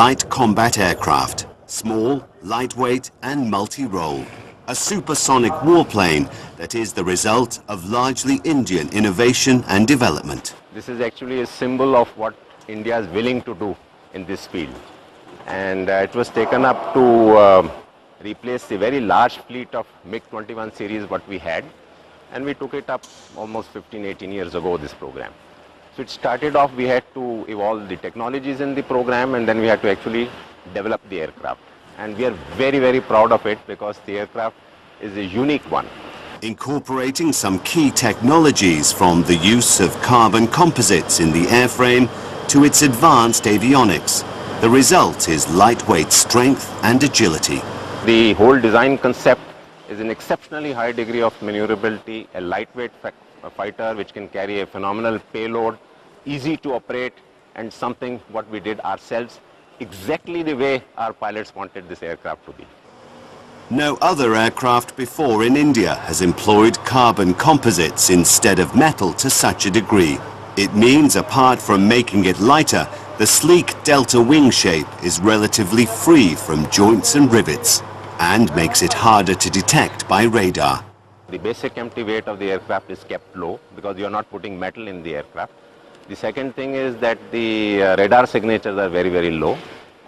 Light combat aircraft, small, lightweight and multi-role. A supersonic warplane that is the result of largely Indian innovation and development. This is actually a symbol of what India is willing to do in this field. And it was taken up to replace the very large fleet of MiG-21 series what we had. And we took it up almost 15-18 years ago, this program. So it started off, we had to evolve the technologies in the program, and then we had to actually develop the aircraft. And we are very, very proud of it because the aircraft is a unique one. Incorporating some key technologies from the use of carbon composites in the airframe to its advanced avionics, the result is lightweight strength and agility. The whole design concept is an exceptionally high degree of maneuverability, a lightweight fighter which can carry a phenomenal payload, easy to operate, and something what we did ourselves exactly the way our pilots wanted this aircraft to be. No other aircraft before in India has employed carbon composites instead of metal to such a degree. It means apart from making it lighter, the sleek delta wing shape is relatively free from joints and rivets and makes it harder to detect by radar. The basic empty weight of the aircraft is kept low because you are not putting metal in the aircraft. The second thing is that the radar signatures are very, very low,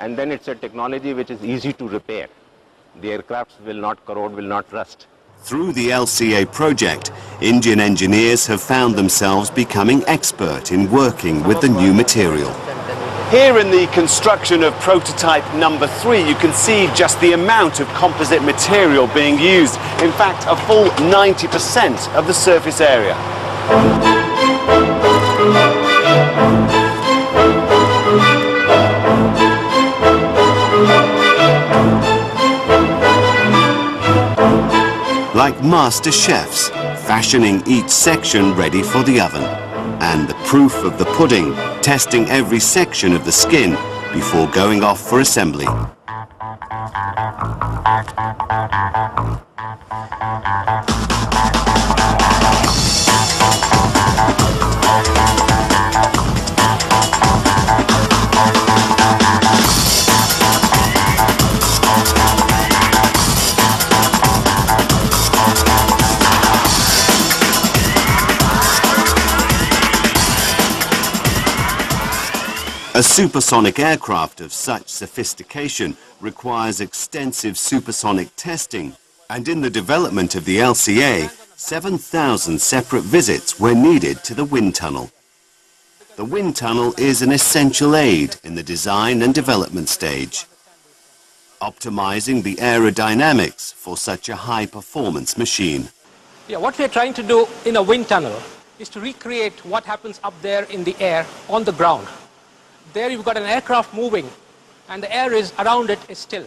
and then it's a technology which is easy to repair. The aircrafts will not corrode, will not rust. Through the LCA project, Indian engineers have found themselves becoming expert in working with the new material. Here in the construction of prototype number 3, you can see just the amount of composite material being used. In fact, a full 90% of the surface area. Like master chefs, fashioning each section ready for the oven. And the proof of the pudding, testing every section of the skin before going off for assembly. A supersonic aircraft of such sophistication requires extensive supersonic testing, and in the development of the LCA, 7,000 separate visits were needed to the wind tunnel. The wind tunnel is an essential aid in the design and development stage, optimizing the aerodynamics for such a high-performance machine. Yeah, what we're trying to do in a wind tunnel is to recreate what happens up there in the air on the ground. There you've got an aircraft moving and the air is around it is still.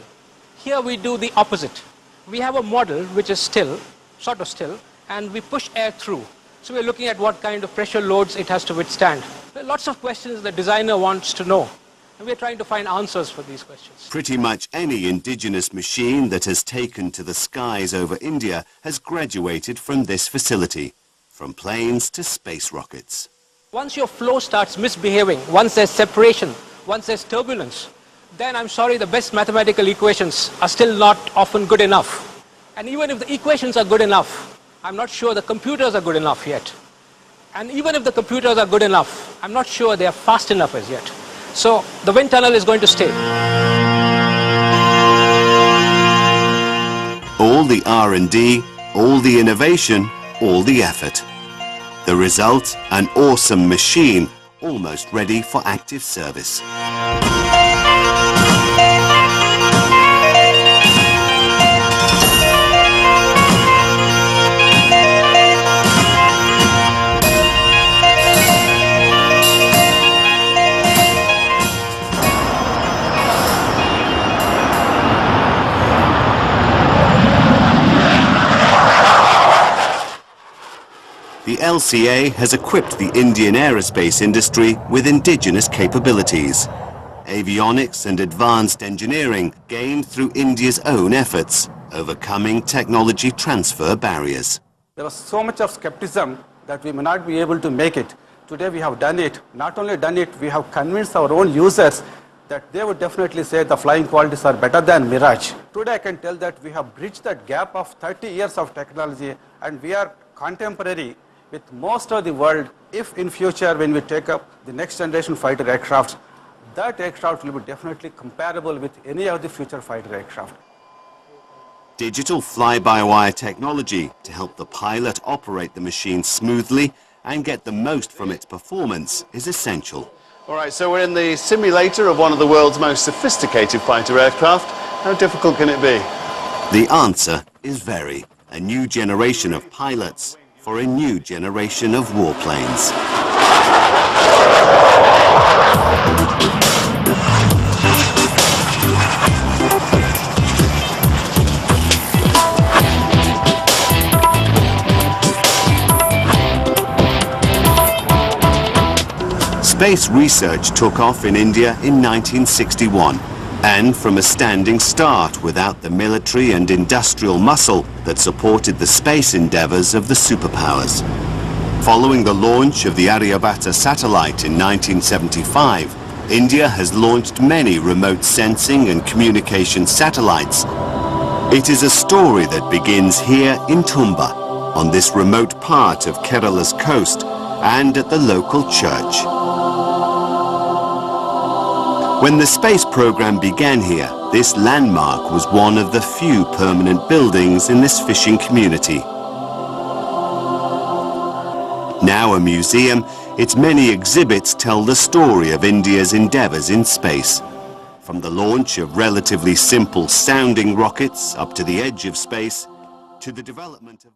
Here we do the opposite. We have a model which is still, sort of still, and we push air through. So we're looking at what kind of pressure loads it has to withstand. There are lots of questions the designer wants to know, and we're trying to find answers for these questions. Pretty much any indigenous machine that has taken to the skies over India has graduated from this facility, from planes to space rockets. Once your flow starts misbehaving, once there's separation, once there's turbulence, then I'm sorry, the best mathematical equations are still not often good enough. And even if the equations are good enough, I'm not sure the computers are good enough yet. And even if the computers are good enough, I'm not sure they are fast enough as yet. So the wind tunnel is going to stay. All the R&D, all the innovation, all the effort. The result, an awesome machine, almost ready for active service. The LCA has equipped the Indian aerospace industry with indigenous capabilities. Avionics and advanced engineering gained through India's own efforts, overcoming technology transfer barriers. There was so much of skepticism that we may not be able to make it. Today we have done it. Not only done it, we have convinced our own users that they would definitely say the flying qualities are better than Mirage. Today I can tell that we have bridged that gap of 30 years of technology, and we are contemporary with most of the world. If in future when we take up the next generation fighter aircraft, that aircraft will be definitely comparable with any of the future fighter aircraft. Digital fly-by-wire technology to help the pilot operate the machine smoothly and get the most from its performance is essential. All right, so we're in the simulator of one of the world's most sophisticated fighter aircraft. How difficult can it be? The answer is very. A new generation of pilots for a new generation of warplanes. Space research took off in India in 1961, and from a standing start without the military and industrial muscle that supported the space endeavors of the superpowers. Following the launch of the Aryabhata satellite in 1975, India has launched many remote sensing and communication satellites. It is a story that begins here in Tumba, on this remote part of Kerala's coast, and at the local church. When the space program began here, this landmark was one of the few permanent buildings in this fishing community. Now a museum, its many exhibits tell the story of India's endeavors in space. From the launch of relatively simple sounding rockets up to the edge of space, to the development of